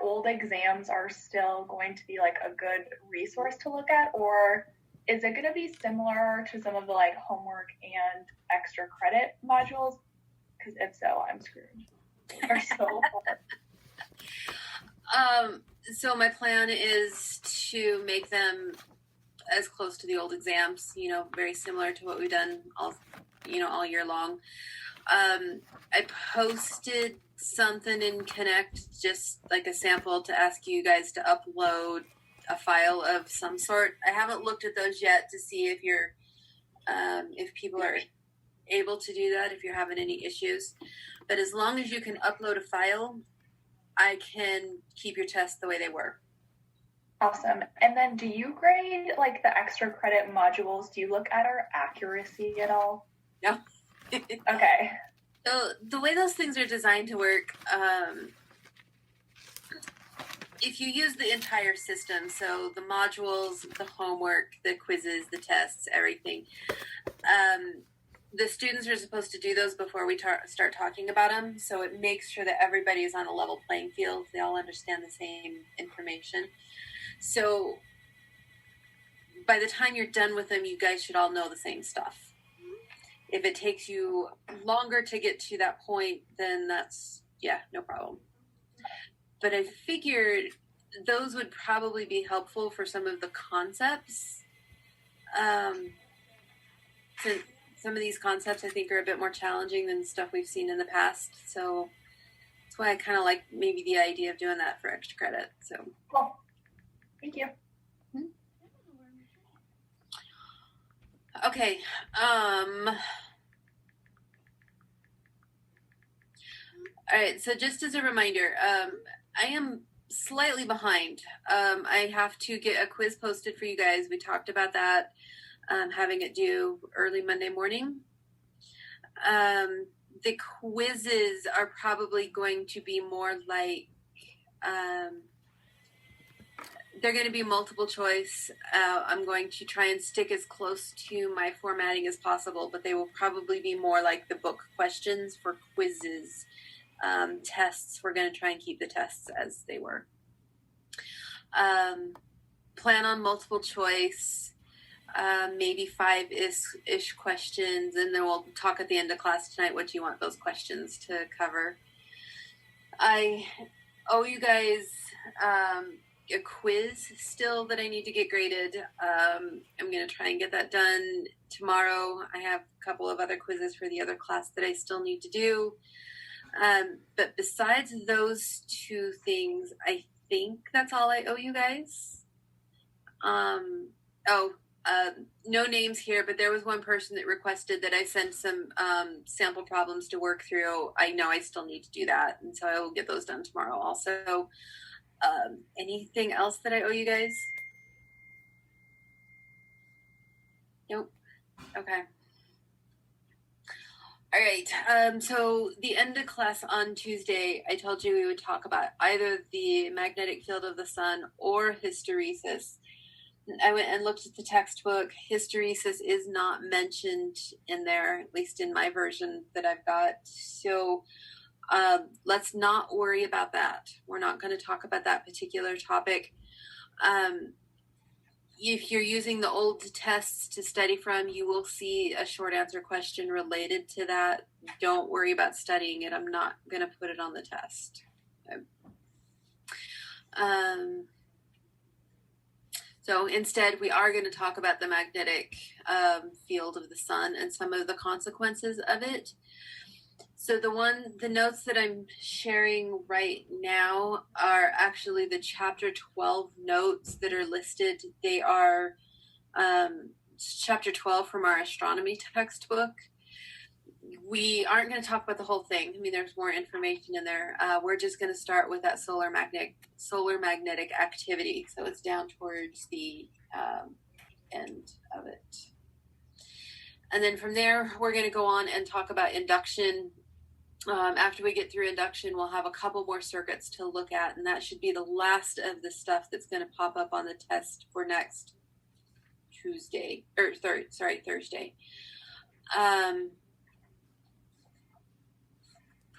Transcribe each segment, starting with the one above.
old exams are still going to be like a good resource to look at, or is it going to be similar to some of the like homework and extra credit modules? Because if so, I'm screwed. They're so hard. So my plan is to make them as close to the old exams, very similar to what we've done all year long. I posted something in Connect, just like a sample to ask you guys to upload a file of some sort. I haven't looked at those yet to see if if people are able to do that, if you're having any issues. But as long as you can upload a file, I can keep your tests the way they were. Awesome. And then do you grade like the extra credit modules? Do you look at our accuracy at all? No. Okay. So the way those things are designed to work, if you use the entire system, so the modules, the homework, the quizzes, the tests, everything, the students are supposed to do those before we start talking about them. So it makes sure that everybody is on a level playing field. They all understand the same information. So by the time you're done with them, you guys should all know the same stuff. If it takes you longer to get to that point, then that's, no problem. But I figured those would probably be helpful for some of the concepts. Since some of these concepts I think are a bit more challenging than stuff we've seen in the past. So that's why I kind of like maybe the idea of doing that for extra credit. So cool. Thank you. Okay. All right. So just as a reminder, I am slightly behind. I have to get a quiz posted for you guys. We talked about that, having it due early Monday morning. The quizzes are probably going to be more like, they're going to be multiple choice. I'm going to try and stick as close to my formatting as possible, but they will probably be more like the book questions for quizzes. Tests, we're going to try and keep the tests as they were. Plan on multiple choice, maybe 5-ish questions, and then we'll talk at the end of class tonight what you want those questions to cover. I owe you guys a quiz still that I need to get graded. I'm going to try and get that done tomorrow. I have a couple of other quizzes for the other class that I still need to do. But besides those two things, I think that's all I owe you guys. No names here, but there was one person that requested that I send some sample problems to work through. I know I still need to do that, and so I will get those done tomorrow also. Anything else that I owe you guys? Nope. Okay. All right. So the end of class on Tuesday, I told you we would talk about either the magnetic field of the sun or hysteresis. I went and looked at the textbook. Hysteresis is not mentioned in there, at least in my version that I've got. So let's not worry about that. We're not going to talk about that particular topic. If you're using the old tests to study from, you will see a short answer question related to that. Don't worry about studying it. I'm not going to put it on the test. Okay. So instead, we are going to talk about the magnetic field of the sun and some of the consequences of it. So the notes that I'm sharing right now are actually the chapter 12 notes that are listed. They are chapter 12 from our astronomy textbook. We aren't going to talk about the whole thing. I mean, there's more information in there. We're just going to start with that solar magnetic activity. So it's down towards the end of it. And then from there, we're going to go on and talk about induction. After we get through induction, we'll have a couple more circuits to look at, and that should be the last of the stuff that's going to pop up on the test for next Thursday.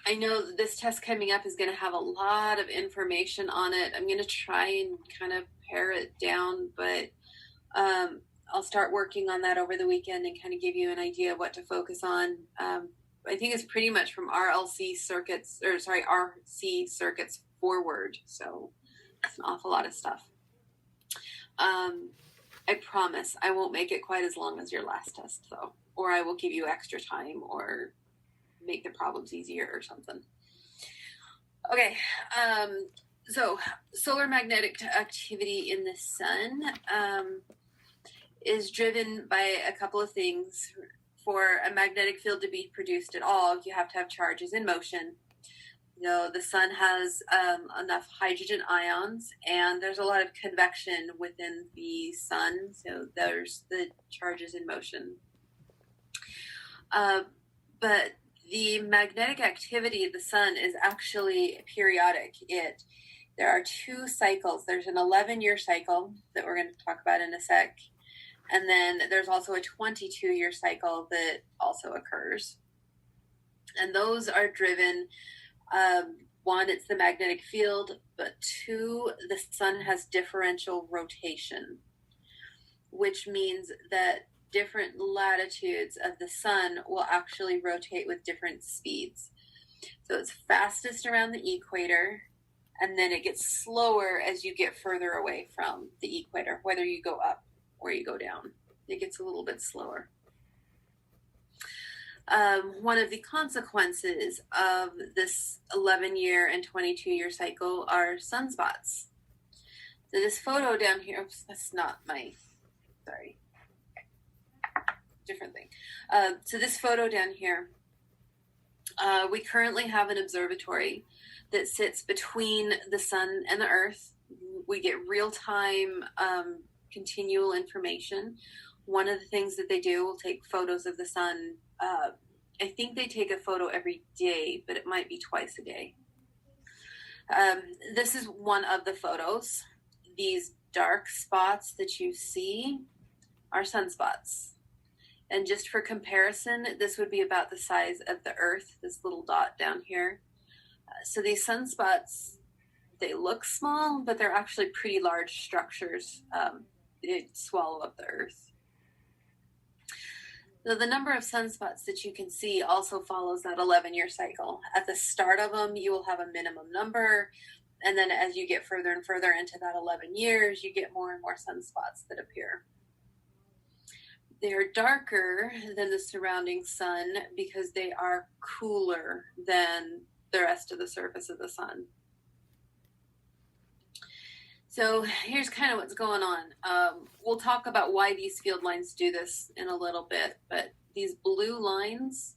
I know that this test coming up is going to have a lot of information on it. I'm going to try and kind of pare it down, but I'll start working on that over the weekend and kind of give you an idea of what to focus on. I think it's pretty much from RC circuits forward. So it's an awful lot of stuff. I promise I won't make it quite as long as your last test, though, or I will give you extra time or make the problems easier or something. Okay, so solar magnetic activity in the sun is driven by a couple of things. For a magnetic field to be produced at all, you have to have charges in motion. You know, the sun has enough hydrogen ions, and there's a lot of convection within the sun, so there's the charges in motion. But the magnetic activity of the sun is actually periodic. There are 2 cycles. There's an 11-year cycle that we're going to talk about in a sec, and then there's also a 22-year cycle that also occurs. And those are driven, 1, it's the magnetic field, but 2, the sun has differential rotation, which means that different latitudes of the sun will actually rotate with different speeds. So it's fastest around the equator, and then it gets slower as you get further away from the equator, whether you go up or you go down. It gets a little bit slower. One of the consequences of this 11-year and 22-year cycle are sunspots. So this photo down here, oops, that's not my, sorry, different thing. So this photo down here, we currently have an observatory that sits between the sun and the earth. We get real-time continual information. One of the things that they do will take photos of the sun. I think they take a photo every day, but it might be twice a day. This is one of the photos. These dark spots that you see are sunspots. And just for comparison, this would be about the size of the Earth, this little dot down here. So these sunspots, they look small, but they're actually pretty large structures. They swallow up the Earth. So the number of sunspots that you can see also follows that 11-year cycle. At the start of them, you will have a minimum number. And then as you get further and further into that 11 years, you get more and more sunspots that appear. They're darker than the surrounding sun because they are cooler than the rest of the surface of the sun. So here's kind of what's going on. We'll talk about why these field lines do this in a little bit, but these blue lines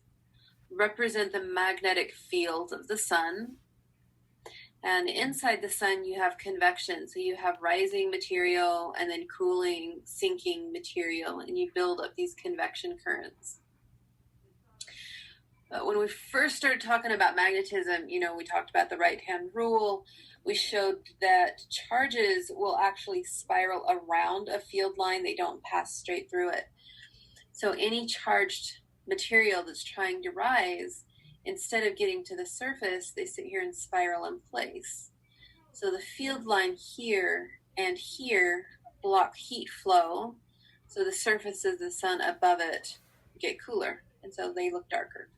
represent the magnetic field of the sun. And inside the sun, you have convection. So you have rising material and then cooling, sinking material, and you build up these convection currents. But when we first started talking about magnetism, we talked about the right-hand rule. We showed that charges will actually spiral around a field line. They don't pass straight through it. So any charged material that's trying to rise, instead of getting to the surface, they sit here and spiral in place. So the field line here and here block heat flow. So the surface of the sun above it get cooler, and so they look darker.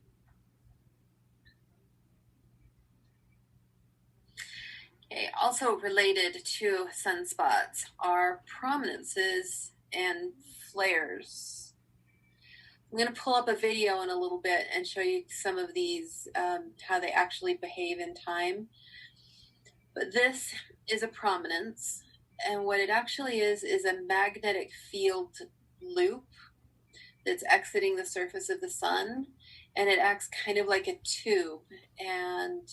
Okay, also related to sunspots are prominences and flares. I'm going to pull up a video in a little bit and show you some of these, how they actually behave in time. But this is a prominence, and what it actually is a magnetic field loop that's exiting the surface of the sun, and it acts kind of like a tube. And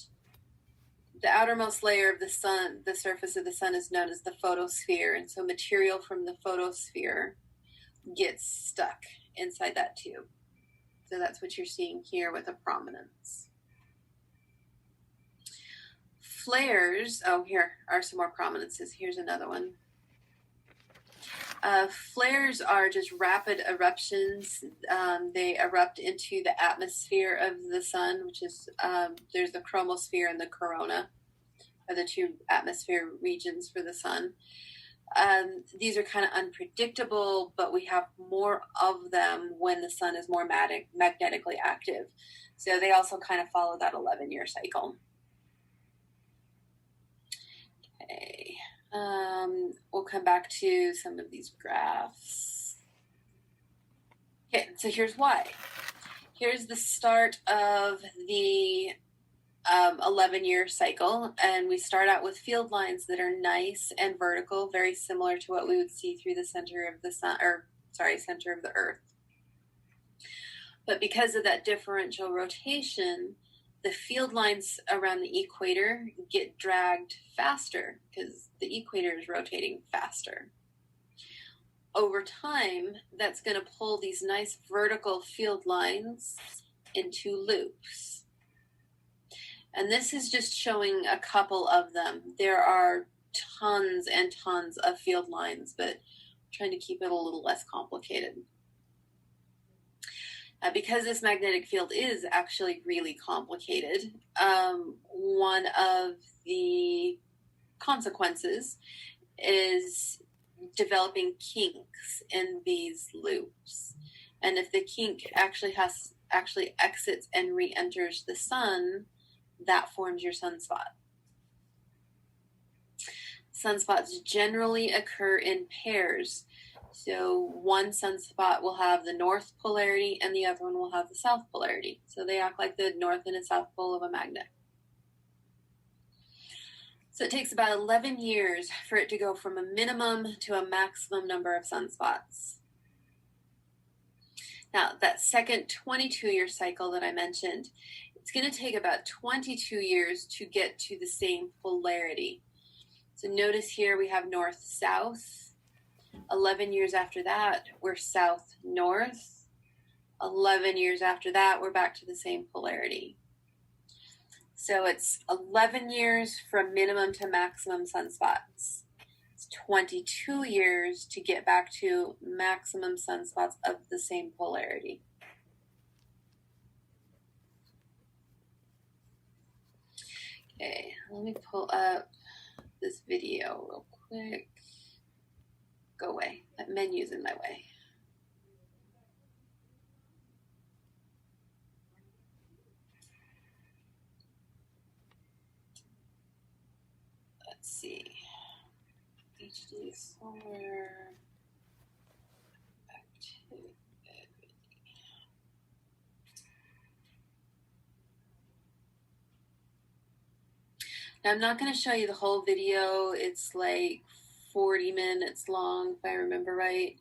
the outermost layer of the sun, the surface of the sun, is known as the photosphere, and so material from the photosphere gets stuck inside that tube. So that's what you're seeing here with a prominence. Flares, oh, here are some more prominences. Here's another one. Flares are just rapid eruptions. They erupt into the atmosphere of the sun, which is, there's the chromosphere and the corona, are the two atmosphere regions for the sun. These are kind of unpredictable, but we have more of them when the sun is more magnetically active. So they also kind of follow that 11-year cycle. Okay. We'll come back to some of these graphs. Okay, so here's why. Here's the start of the 11-year cycle, and we start out with field lines that are nice and vertical, very similar to what we would see through the center of the sun, center of the Earth. But because of that differential rotation, the field lines around the equator get dragged faster because the equator is rotating faster. Over time, that's going to pull these nice vertical field lines into loops. And this is just showing a couple of them. There are tons and tons of field lines, but I'm trying to keep it a little less complicated. Because this magnetic field is actually really complicated, one of the consequences is developing kinks in these loops. And if the kink actually exits and re-enters the sun, that forms your sunspot. Sunspots generally occur in pairs. So one sunspot will have the north polarity and the other one will have the south polarity. So they act like the north and the south pole of a magnet. So it takes about 11 years for it to go from a minimum to a maximum number of sunspots. Now, that second 22-year cycle that I mentioned, it's going to take about 22 years to get to the same polarity. So notice here we have north-south. 11 years after that, we're south-north. 11 years after that, we're back to the same polarity. So it's 11 years from minimum to maximum sunspots. It's 22 years to get back to maximum sunspots of the same polarity. Okay, let me pull up this video real quick. Go away. That menu's in my way. Let's see. HD solar activity. Now, I'm not going to show you the whole video. It's like 40 minutes long, if I remember right.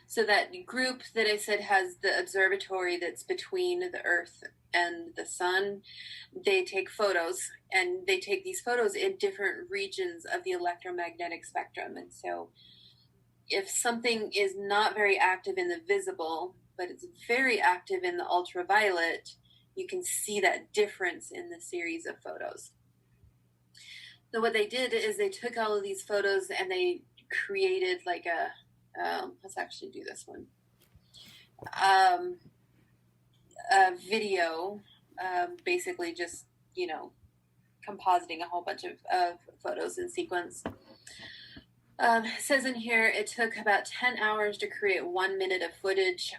So that group that I said has the observatory that's between the Earth and the sun, they take photos, and they take these photos in different regions of the electromagnetic spectrum. And so if something is not very active in the visible, but it's very active in the ultraviolet, you can see that difference in the series of photos. So what they did is they took all of these photos and they created like a, let's actually do this one, a video, basically just, compositing a whole bunch of photos in sequence. It says in here it took about 10 hours to create 1 minute of footage.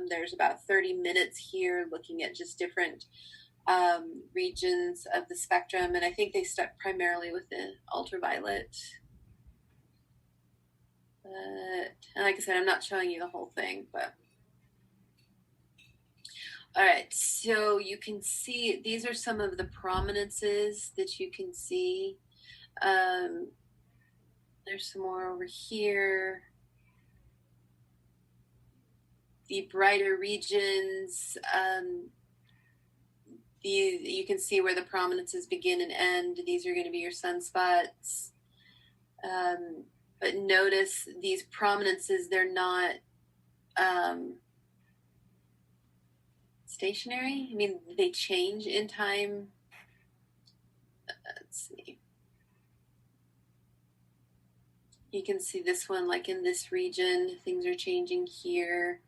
There's about 30 minutes here looking at just different regions of the spectrum, and I think they stuck primarily with the ultraviolet. And like I said, I'm not showing you the whole thing, but all right, so you can see these are some of the prominences that you can see. There's some more over here. The brighter regions, you can see where the prominences begin and end. These are going to be your sunspots. But notice these prominences, they're not stationary. I mean, they change in time. let's see. You can see this one, like in this region, things are changing here.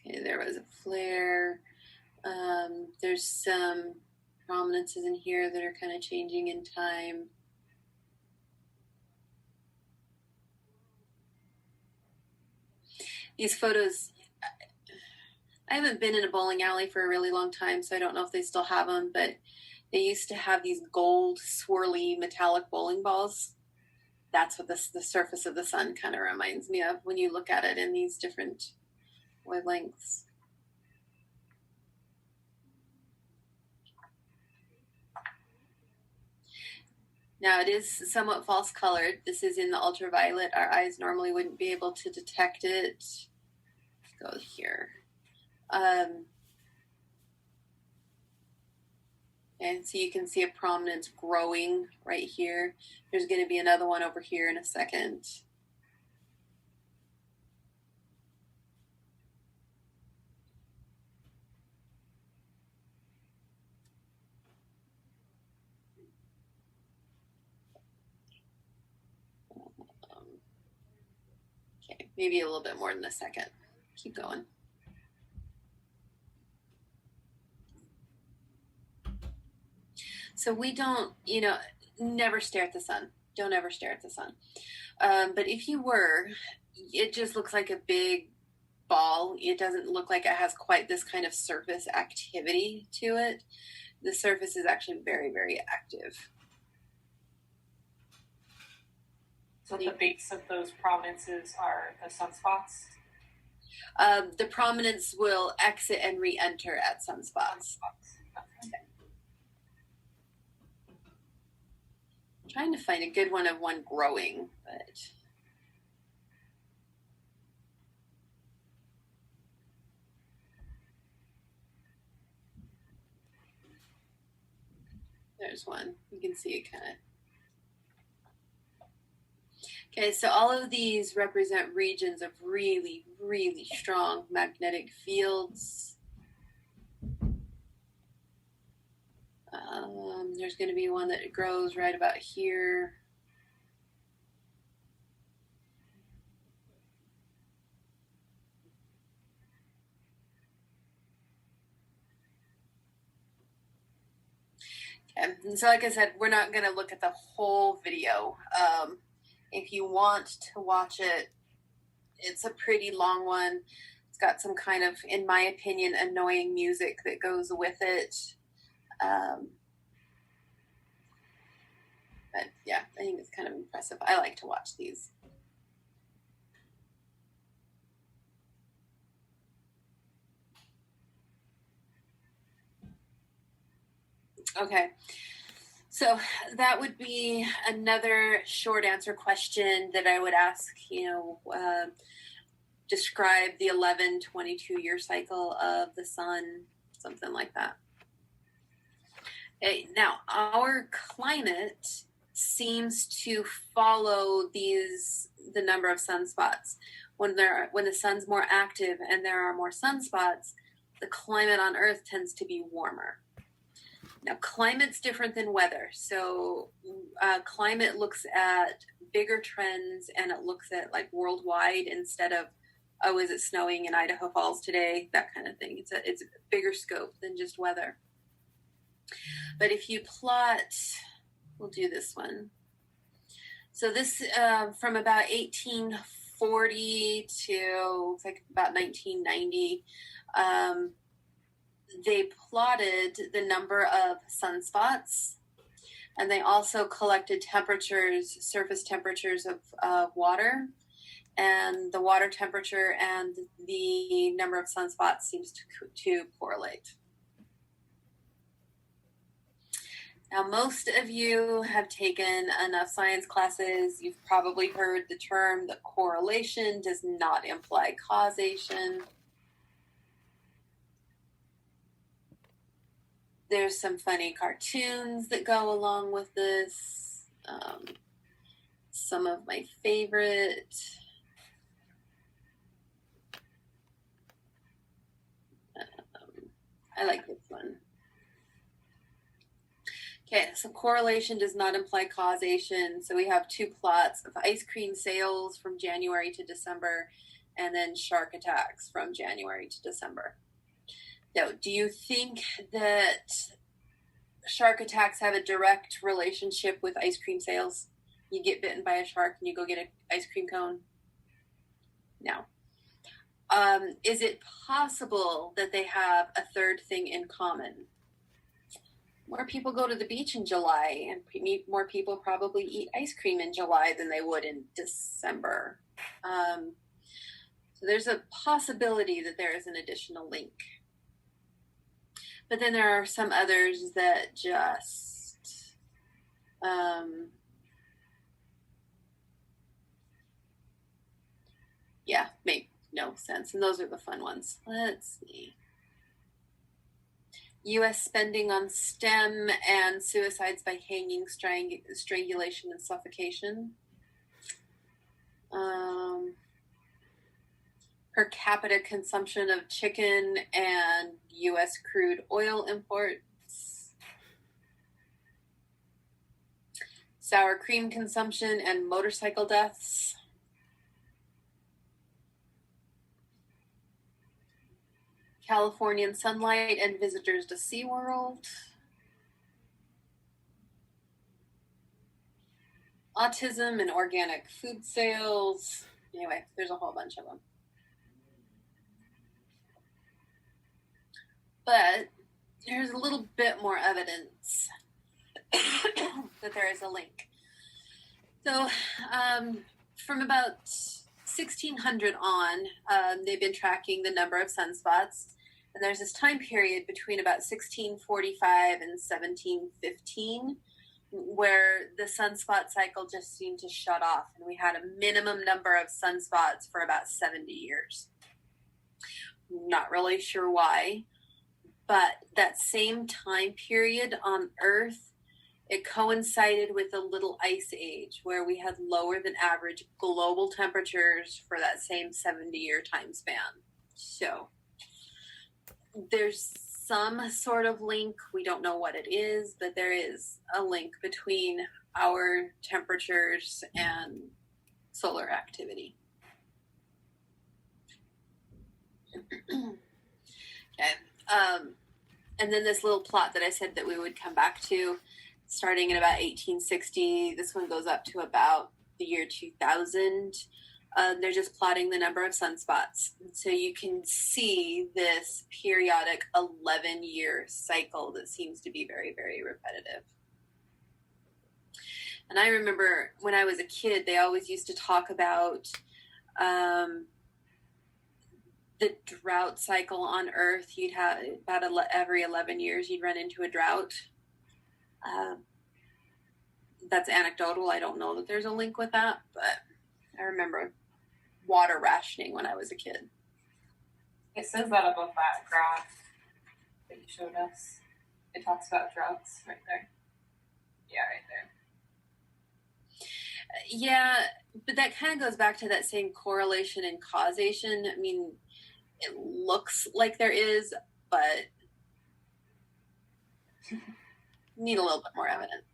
Okay, there was a flare. There's some prominences in here that are kind of changing in time. These photos, I haven't been in a bowling alley for a really long time, so I don't know if they still have them, but they used to have these gold, swirly, metallic bowling balls. That's what the surface of the sun kind of reminds me of when you look at it in these different wavelengths. Now it is somewhat false colored. This is in the ultraviolet. Our eyes normally wouldn't be able to detect it. Let's go here. And so you can see a prominence growing right here. There's going to be another one over here in a second. Okay, maybe a little bit more than a second. Keep going. So we don't, never stare at the sun. Don't ever stare at the sun. But if you were, it just looks like a big ball. It doesn't look like it has quite this kind of surface activity to it. The surface is actually very, very active. So the base of those prominences are the sunspots? The prominence will exit and re-enter at sunspots. Okay. I'm trying to find a good one of one growing, but there's one. You can see it kind of. Okay, so all of these represent regions of really, really strong magnetic fields. There's going to be one that grows right about here. Okay, and so like I said, we're not going to look at the whole video. If you want to watch it, it's a pretty long one. It's got some kind of, in my opinion, annoying music that goes with it. But yeah, I think it's kind of impressive. I like to watch these. Okay, so that would be another short answer question that I would ask, describe the 11-22 year cycle of the sun, something like that. Okay, now, our climate seems to follow the number of sunspots. When the sun's more active and there are more sunspots, the climate on Earth tends to be warmer. Now, climate's different than weather. So climate looks at bigger trends and it looks at like worldwide instead of, oh, is it snowing in Idaho Falls today? That kind of thing. It's a bigger scope than just weather. But if you plot, we'll do this one. So this from about 1840 to like about 1990, they plotted the number of sunspots, and they also collected temperatures, surface temperatures of water, and the water temperature and the number of sunspots seems to correlate. Now, most of you have taken enough science classes. You've probably heard the term that correlation does not imply causation. There's some funny cartoons that go along with this. Some of my favorite. I like this one. Okay, so correlation does not imply causation. So we have two plots of ice cream sales from January to December, and then shark attacks from January to December. Now, do you think that shark attacks have a direct relationship with ice cream sales? You get bitten by a shark and you go get an ice cream cone? No. Is it possible that they have a third thing in common? More people go to the beach in July, and more people probably eat ice cream in July than they would in December. So there's a possibility that there is an additional link. But then there are some others that just make no sense. And those are the fun ones. Let's see. U.S. spending on STEM and suicides by hanging, strangulation, and suffocation. Per capita consumption of chicken and U.S. crude oil imports. Sour cream consumption and motorcycle deaths. Californian sunlight and visitors to SeaWorld. Autism and organic food sales. Anyway, there's a whole bunch of them. But there's a little bit more evidence that there is a link. So from about 1600 on, they've been tracking the number of sunspots. And there's this time period between about 1645 and 1715 where the sunspot cycle just seemed to shut off. And we had a minimum number of sunspots for about 70 years. Not really sure why. But that same time period on Earth, it coincided with a little ice age where we had lower than average global temperatures for that same 70-year time span. So there's some sort of link. We don't know what it is, but there is a link between our temperatures and solar activity. Okay. And then this little plot that I said that we would come back to, starting in about 1860, this one goes up to about the year 2000. They're just plotting the number of sunspots. So you can see this periodic 11-year cycle that seems to be very, very repetitive. And I remember when I was a kid, they always used to talk about the drought cycle on Earth. You'd have about every 11 years, you'd run into a drought. That's anecdotal. I don't know that there's a link with that, but I remember water rationing when I was a kid. It says that above that graph that you showed us. It talks about droughts right there. Yeah, right there. Yeah, but that kind of goes back to that same correlation and causation. I mean, it looks like there is, but need a little bit more evidence.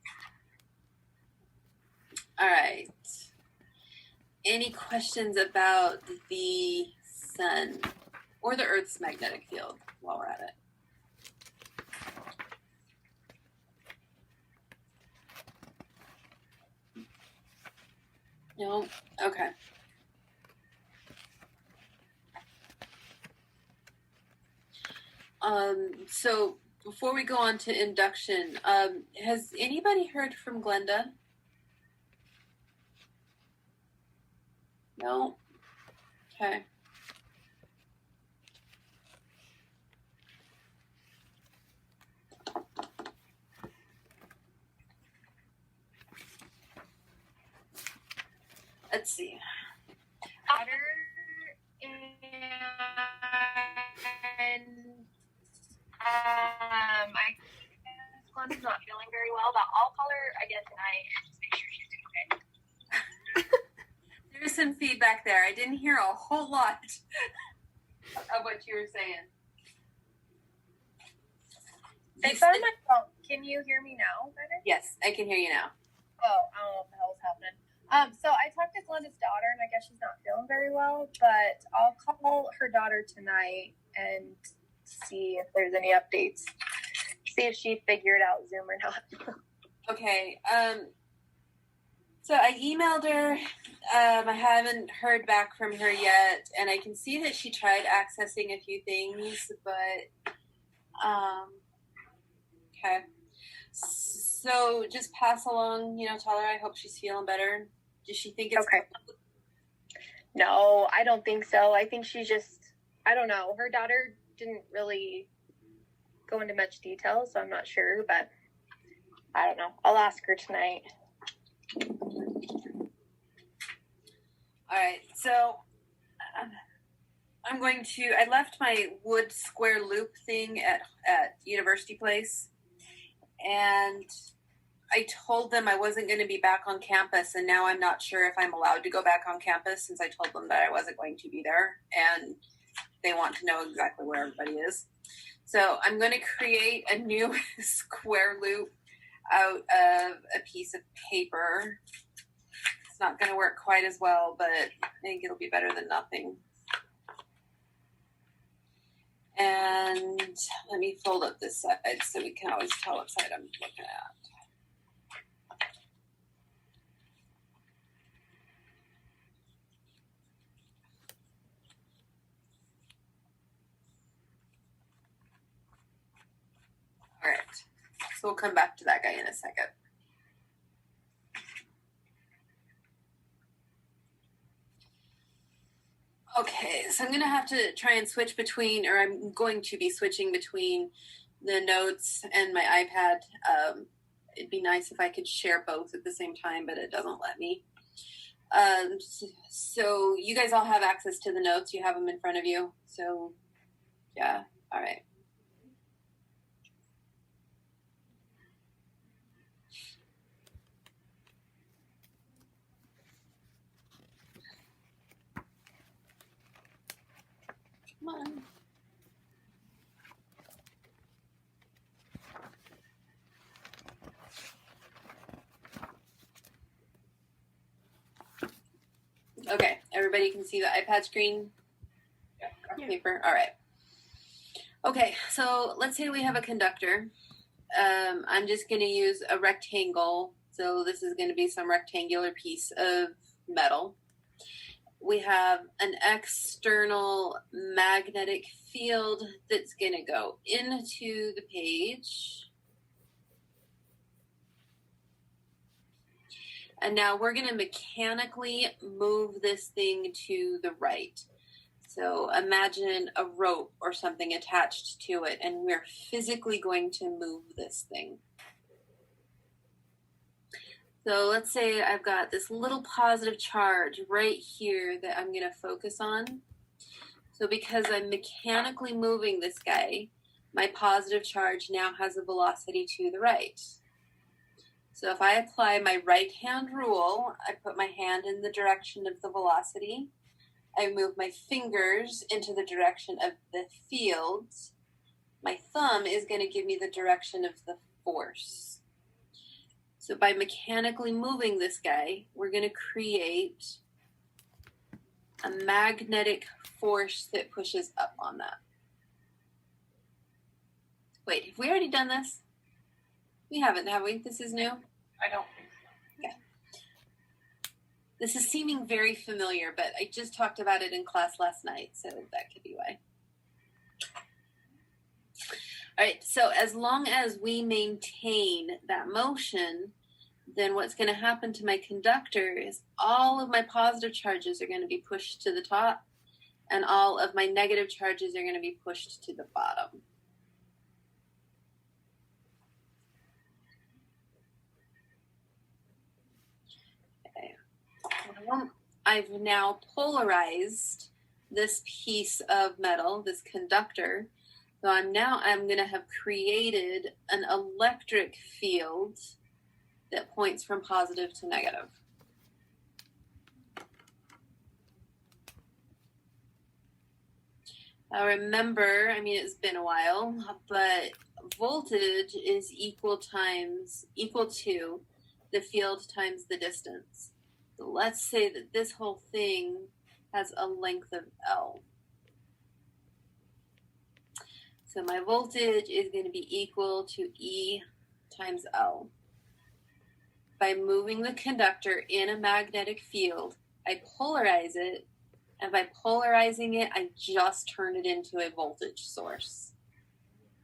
All right. Any questions about the sun or the Earth's magnetic field while we're at it? No? Okay. So before we go on to induction, has anybody heard from Glenda? No? Okay. Let's see. Water and Glenda's not feeling very well, but I'll call her again tonight and just make sure she's doing okay. There's some feedback there. I didn't hear a whole lot of what you were saying. I found my phone. Can you hear me now better? Yes, I can hear you now. Oh, I don't know what the hell is happening. So I talked to Glenda's daughter, and I guess she's not feeling very well, but I'll call her daughter tonight and see if there's any updates. See if she figured out Zoom or not. Okay. So I emailed her. I haven't heard back from her yet, and I can see that she tried accessing a few things, but okay. So just pass along, tell her I hope she's feeling better. Does she think it's Okay. No, I don't think so. I think she's just, I don't know. Her daughter didn't really go into much detail, so I'm not sure, but I don't know. I'll ask her tonight. All right, so I left my wood square loop thing at University Place, and I told them I wasn't going to be back on campus, and now I'm not sure if I'm allowed to go back on campus since I told them that I wasn't going to be there, and they want to know exactly where everybody is. So I'm going to create a new square loop out of a piece of paper. It's not going to work quite as well, but I think it'll be better than nothing. And let me fold up this side so we can always tell what side I'm looking at. All right, so we'll come back to that guy in a second. Okay, so I'm going to have to try and switch between, or I'm going to be switching between the notes and my iPad. It'd be nice if I could share both at the same time, but it doesn't let me. So you guys all have access to the notes. You have them in front of you. So yeah, all right. Come on. Okay, everybody can see the iPad screen? Yeah. Paper, all right. Okay, so let's say we have a conductor. I'm just going to use a rectangle. So this is going to be some rectangular piece of metal. We have an external magnetic field that's going to go into the page. And now we're going to mechanically move this thing to the right. So imagine a rope or something attached to it, and we're physically going to move this thing. So let's say I've got this little positive charge right here that I'm going to focus on. So because I'm mechanically moving this guy, my positive charge now has a velocity to the right. So if I apply my right hand rule, I put my hand in the direction of the velocity. I move my fingers into the direction of the field. My thumb is going to give me the direction of the force. So by mechanically moving this guy, we're going to create a magnetic force that pushes up on that. Wait, have we already done this? We haven't, have we? This is new? I don't think so. Okay. This is seeming very familiar, but I just talked about it in class last night, so that could be why. All right, so as long as we maintain that motion, then what's going to happen to my conductor is all of my positive charges are going to be pushed to the top, and all of my negative charges are going to be pushed to the bottom. Okay. I've now polarized this piece of metal, this conductor. So I'm going to have created an electric field that points from positive to negative. I remember, I mean, it's been a while, but voltage is equal to the field times the distance. So let's say that this whole thing has a length of L. So my voltage is going to be equal to E times L. By moving the conductor in a magnetic field, I polarize it, and by polarizing it, I just turn it into a voltage source.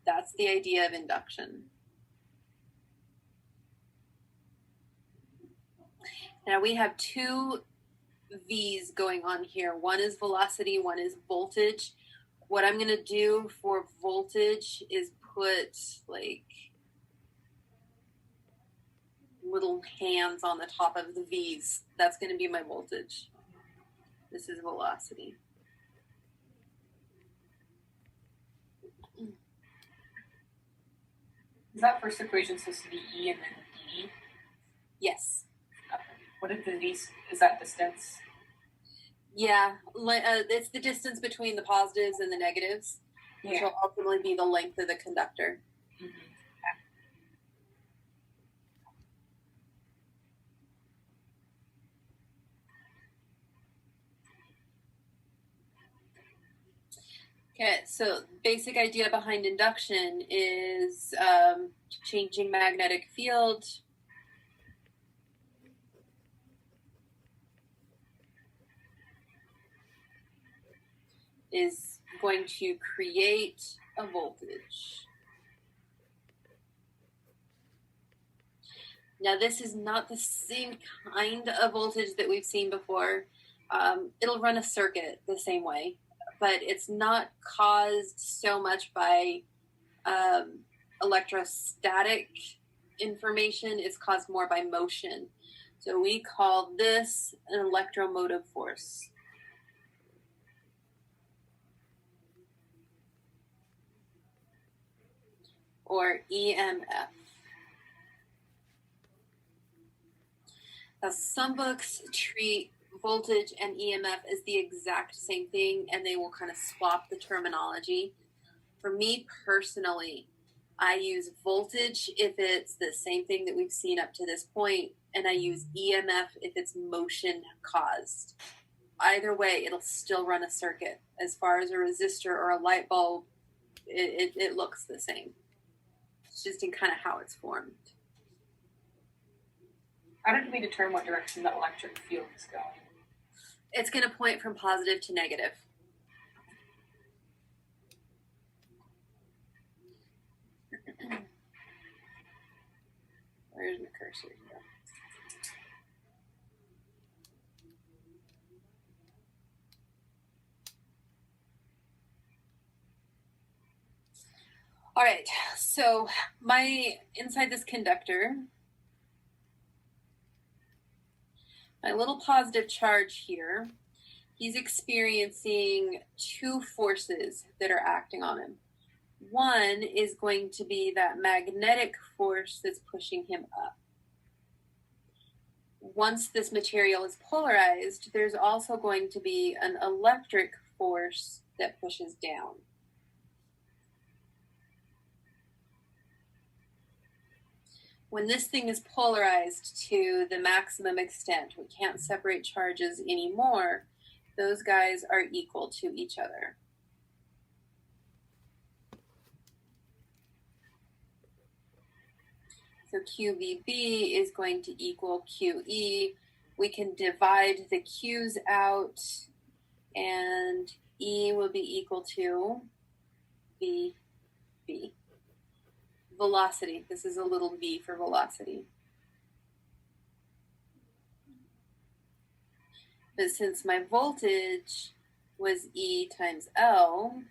That's the idea of induction. Now we have two V's going on here. One is velocity, one is voltage. What I'm going to do for voltage is put like little hands on the top of the V's. That's going to be my voltage. This is velocity. Is that first equation supposed to be E and then D? Yes. What if the V is that distance? Yeah, it's the distance between the positives and the negatives, which will ultimately be the length of the conductor. Mm-hmm. Okay, so basic idea behind induction is changing magnetic field. Is going to create a voltage. Now this is not the same kind of voltage that we've seen before. It'll run a circuit the same way, but it's not caused so much by electrostatic information. It's caused more by motion. So we call this an electromotive force. Or EMF. Now, some books treat voltage and EMF as the exact same thing, and they will kind of swap the terminology. For me personally, I use voltage if it's the same thing that we've seen up to this point, and I use EMF if it's motion caused. Either way, it'll still run a circuit. As far as a resistor or a light bulb, it looks the same. It's just in kind of how it's formed. How did we determine what direction the electric field is going? It's going to point from positive to negative. Where's my cursor here? All right, so inside this conductor, my little positive charge here, he's experiencing two forces that are acting on him. One is going to be that magnetic force that's pushing him up. Once this material is polarized, there's also going to be an electric force that pushes down. When this thing is polarized to the maximum extent, we can't separate charges anymore, those guys are equal to each other. So QVB is going to equal QE. We can divide the Q's out, and E will be equal to VB. Velocity. This is a little v for velocity. But since my voltage was E times L,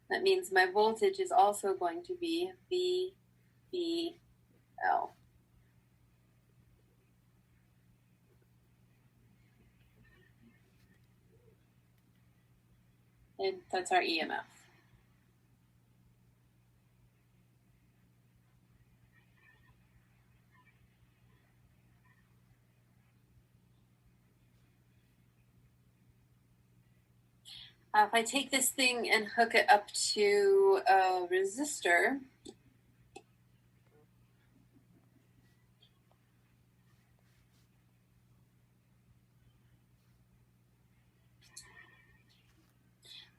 that means my voltage is also going to be VBL. And that's our EMF. If I take this thing and hook it up to a resistor,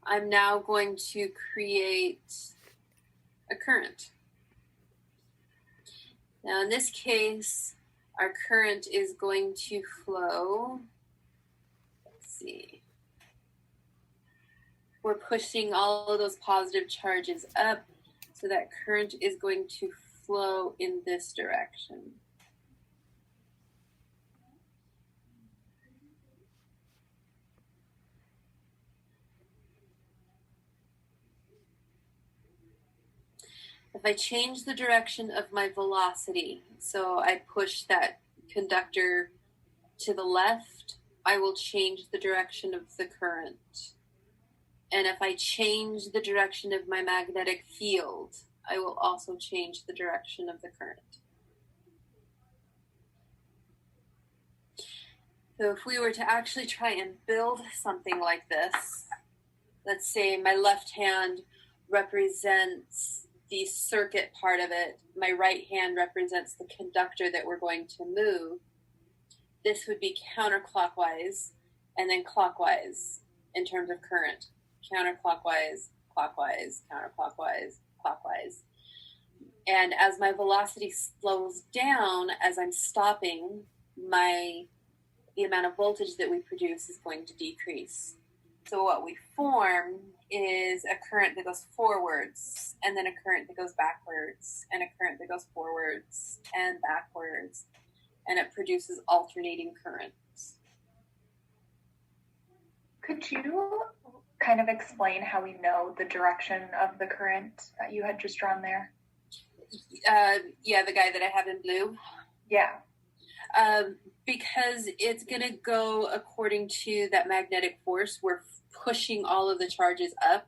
I'm now going to create a current. Now in this case, our current is going to flow, let's see, we're pushing all of those positive charges up, so that current is going to flow in this direction. If I change the direction of my velocity, so I push that conductor to the left, I will change the direction of the current. And if I change the direction of my magnetic field, I will also change the direction of the current. So if we were to actually try and build something like this, let's say my left hand represents the circuit part of it, my right hand represents the conductor that we're going to move. This would be counterclockwise and then clockwise in terms of current. Counterclockwise, clockwise, counterclockwise, clockwise. And as my velocity slows down, as I'm stopping, the amount of voltage that we produce is going to decrease. So what we form is a current that goes forwards, and then a current that goes backwards, and a current that goes forwards and backwards, and it produces alternating currents. Could you kind of explain how we know the direction of the current that you had just drawn there? Yeah, the guy that I have in blue. Yeah. Because it's going to go according to that magnetic force. We're pushing all of the charges up.